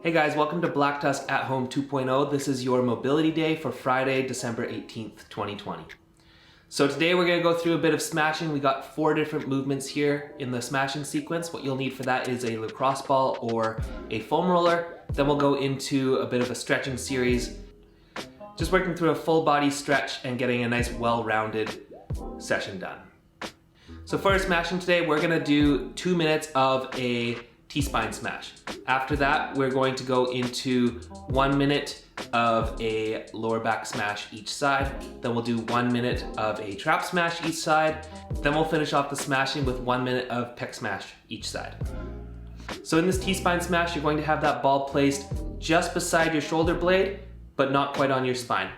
Hey guys, welcome to Black Tusk at Home 2.0. This is your mobility day for Friday, December 18th, 2020. So today we're going to go through a bit of smashing. We got 4 different movements here in the smashing sequence. What you'll need for that is a lacrosse ball or a foam roller. Then we'll go into a bit of a stretching series, just working through a full body stretch and getting a nice well-rounded session done. So for our smashing today, we're going to do 2 minutes of a T-spine smash. After that, we're going to go into 1 minute of a lower back smash each side. Then we'll do 1 minute of a trap smash each side. Then we'll finish off the smashing with 1 minute of pec smash each side. So in this T-spine smash, you're going to have that ball placed just beside your shoulder blade, but not quite on your spine.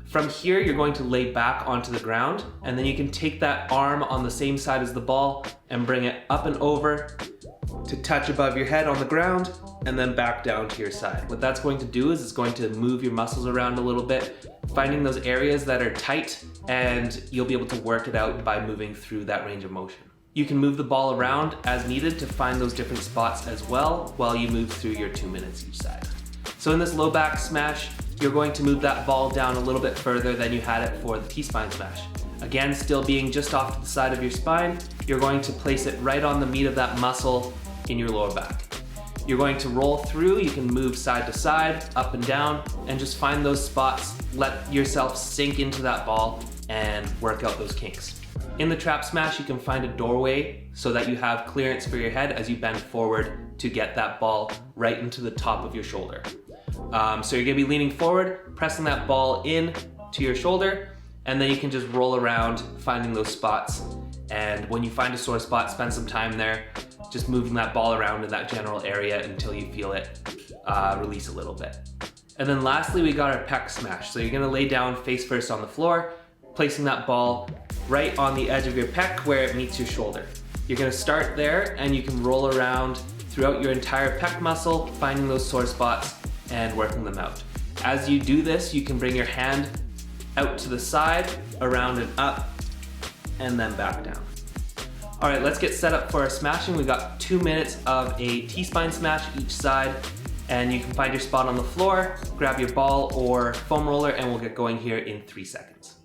From here, you're going to lay back onto the ground, and then you can take that arm on the same side as the ball and bring it up and over to touch above your head on the ground, and then back down to your side. What that's going to do is it's going to move your muscles around a little bit, finding those areas that are tight, and you'll be able to work it out by moving through that range of motion. You can move the ball around as needed to find those different spots as well while you move through your 2 minutes each side. So in this low back smash, you're going to move that ball down a little bit further than you had it for the T-spine smash. Again, still being just off to the side of your spine, you're going to place it right on the meat of that muscle in your lower back. You're going to roll through. You can move side to side, up and down, and just find those spots. Let yourself sink into that ball and work out those kinks. In the trap smash, you can find a doorway so that you have clearance for your head as you bend forward to get that ball right into the top of your shoulder. So you're gonna be leaning forward, pressing that ball in to your shoulder, and then you can just roll around finding those spots. And when you find a sore spot, spend some time there, just moving that ball around in that general area until you feel it release a little bit. And then lastly, we got our pec smash. So you're gonna lay down face first on the floor, placing that ball right on the edge of your pec where it meets your shoulder. You're gonna start there, and you can roll around throughout your entire pec muscle, finding those sore spots and working them out. As you do this, you can bring your hand out to the side, around and up, and then back down. All right, let's get set up for our smashing. We've got 2 minutes of a T-spine smash each side, and you can find your spot on the floor, grab your ball or foam roller, and we'll get going here in 3 seconds.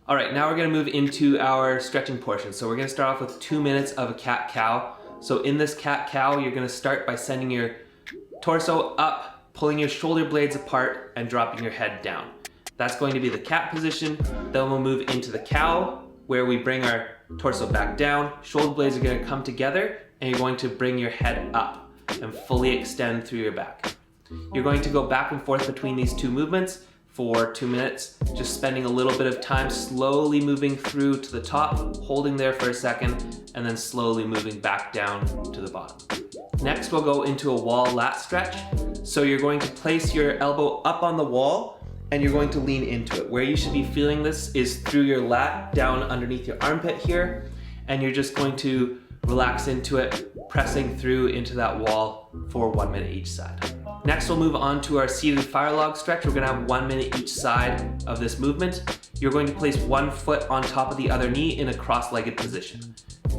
All right, now we're gonna move into our stretching portion. So we're gonna start off with 2 minutes of a cat-cow. So in this cat-cow, you're gonna start by sending your torso up, pulling your shoulder blades apart, and dropping your head down. That's going to be the cat position. Then we'll move into the cow, where we bring our torso back down. Shoulder blades are gonna come together, and you're going to bring your head up and fully extend through your back. You're going to go back and forth between these two movements for 2 minutes, just spending a little bit of time slowly moving through to the top, holding there for a second, and then slowly moving back down to the bottom. Next, we'll go into a wall lat stretch. So you're going to place your elbow up on the wall and you're going to lean into it. Where you should be feeling this is through your lat, down underneath your armpit here, and you're just going to relax into it, pressing through into that wall for 1 minute each side. Next, we'll move on to our seated fire log stretch. We're gonna have 1 minute each side of this movement. You're going to place one foot on top of the other knee in a cross-legged position.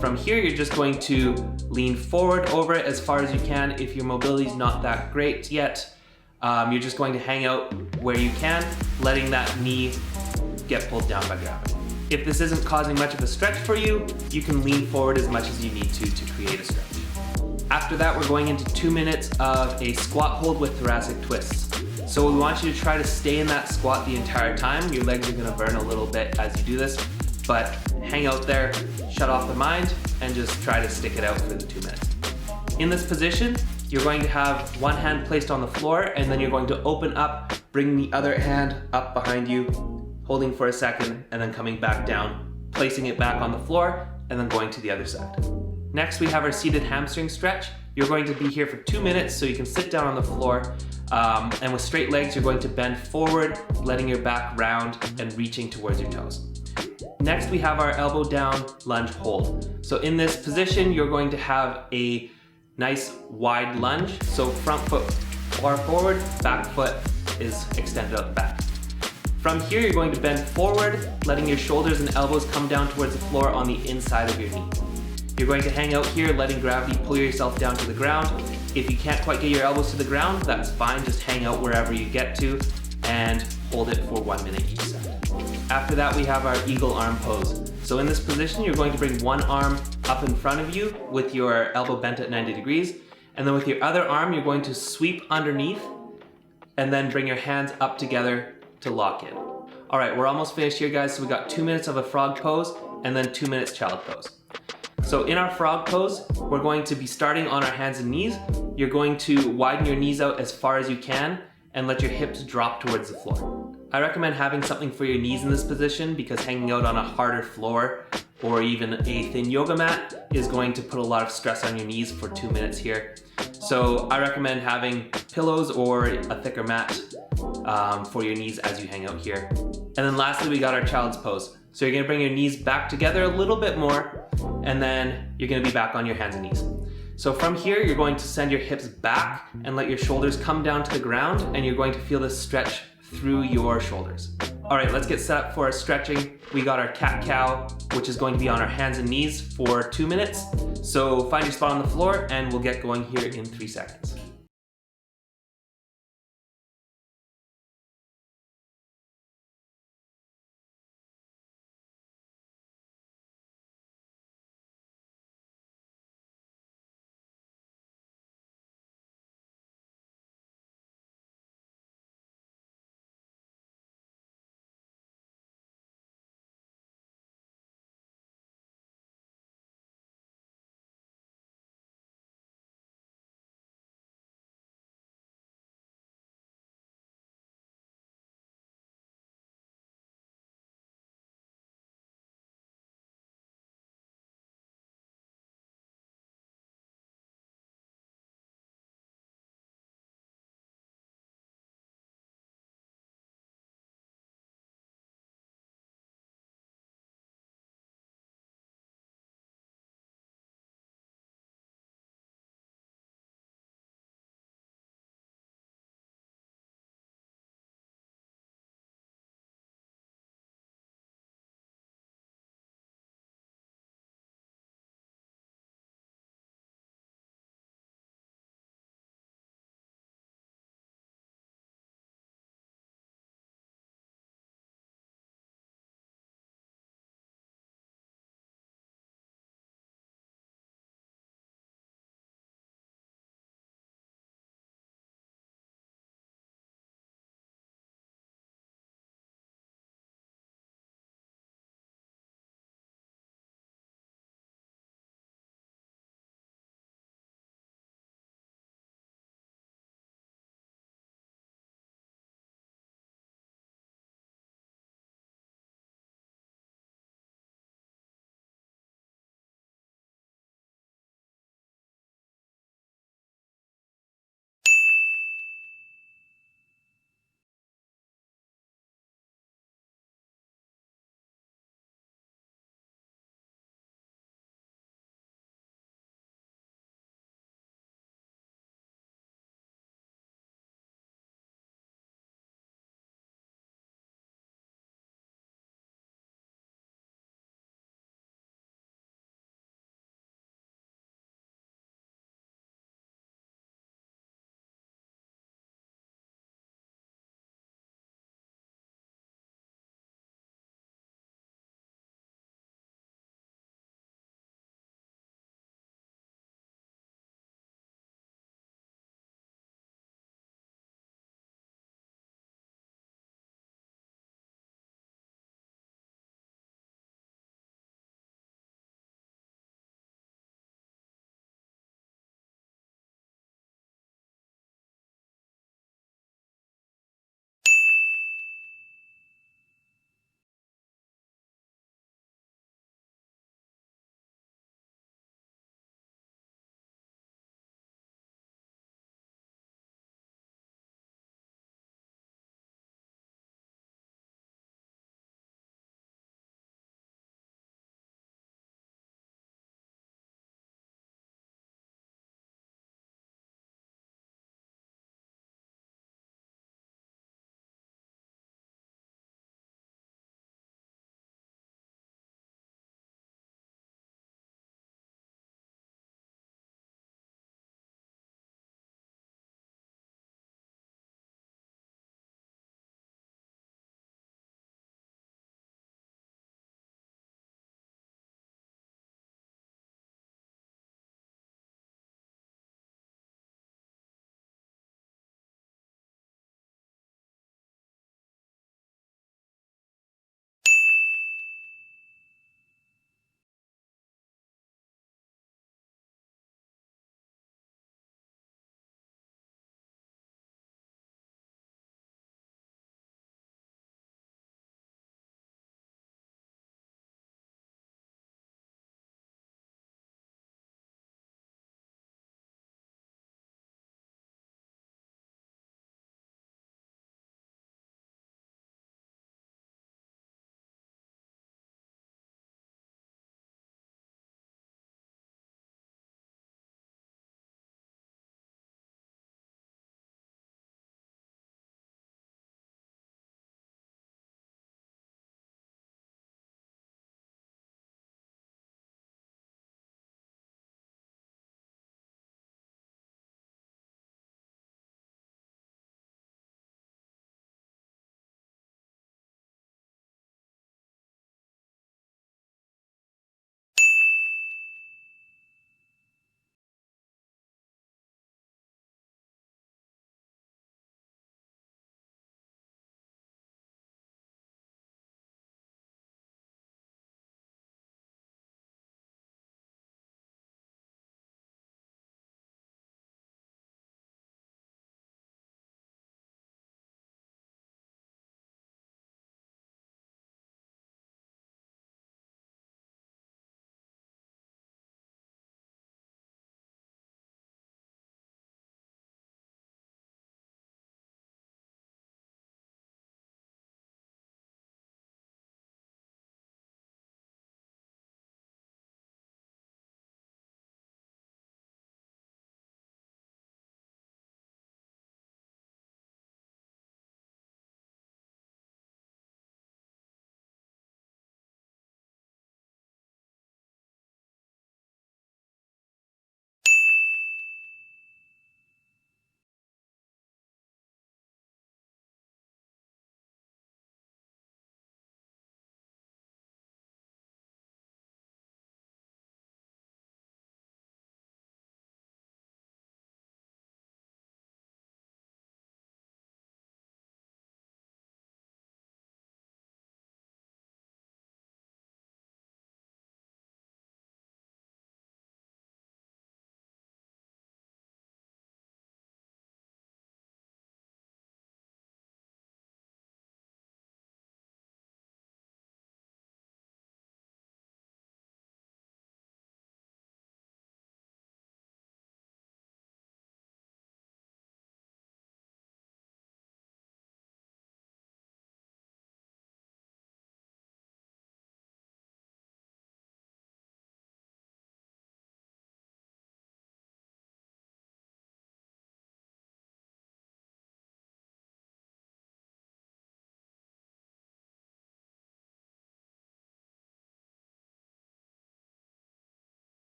From here, you're just going to lean forward over it as far as you can. If your mobility is not that great yet, you're just going to hang out where you can, letting that knee get pulled down by gravity. If this isn't causing much of a stretch for you, you can lean forward as much as you need to create a stretch. After that, we're going into 2 minutes of a squat hold with thoracic twists. So we want you to try to stay in that squat the entire time. Your legs are gonna burn a little bit as you do this, but hang out there, shut off the mind, and just try to stick it out for the 2 minutes. In this position, you're going to have one hand placed on the floor, and then you're going to open up, bring the other hand up behind you, holding for a second, and then coming back down, placing it back on the floor, and then going to the other side. Next, we have our seated hamstring stretch. You're going to be here for 2 minutes, so you can sit down on the floor, and with straight legs, you're going to bend forward, letting your back round and reaching towards your toes. Next, we have our elbow down lunge hold. So in this position, you're going to have a nice wide lunge. So front foot far forward, back foot is extended out the back. From here, you're going to bend forward, letting your shoulders and elbows come down towards the floor on the inside of your knee. You're going to hang out here, letting gravity pull yourself down to the ground. If you can't quite get your elbows to the ground, that's fine. Just hang out wherever you get to and hold it for 1 minute each side. After that, we have our eagle arm pose. So in this position, you're going to bring one arm up in front of you with your elbow bent at 90 degrees. And then with your other arm, you're going to sweep underneath and then bring your hands up together to lock in. All right, we're almost finished here, guys. So we got 2 minutes of a frog pose and then 2 minutes child pose. So in our frog pose, we're going to be starting on our hands and knees. You're going to widen your knees out as far as you can and let your hips drop towards the floor. I recommend having something for your knees in this position because hanging out on a harder floor or even a thin yoga mat is going to put a lot of stress on your knees for 2 minutes here. So I recommend having pillows or a thicker mat for your knees as you hang out here. And then lastly, we got our child's pose. So you're gonna bring your knees back together a little bit more, and then you're gonna be back on your hands and knees. So from here, you're going to send your hips back and let your shoulders come down to the ground, and you're going to feel this stretch through your shoulders. All right, let's get set up for our stretching. We got our cat-cow, which is going to be on our hands and knees for 2 minutes. So find your spot on the floor, and we'll get going here in 3 seconds.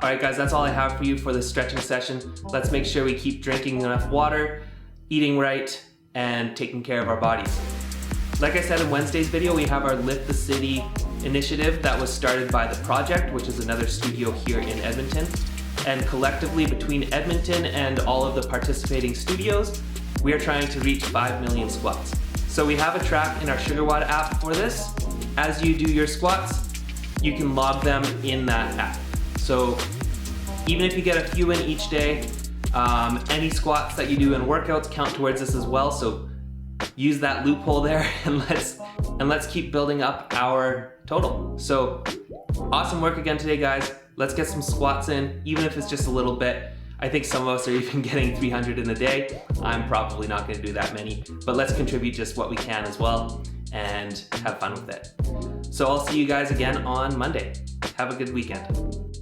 All right, guys, that's all I have for you for this stretching session. Let's make sure we keep drinking enough water, eating right, and taking care of our bodies. Like I said in Wednesday's video, we have our Lift the City initiative that was started by The Project, which is another studio here in Edmonton. And collectively, between Edmonton and all of the participating studios, we are trying to reach 5 million squats. So we have a track in our SugarWOD app for this. As you do your squats, you can log them in that app. So even if you get a few in each day, any squats that you do in workouts count towards this as well. So use that loophole there and let's keep building up our total. So awesome work again today, guys. Let's get some squats in, even if it's just a little bit. I think some of us are even getting 300 in a day. I'm probably not gonna do that many, but let's contribute just what we can as well and have fun with it. So I'll see you guys again on Monday. Have a good weekend.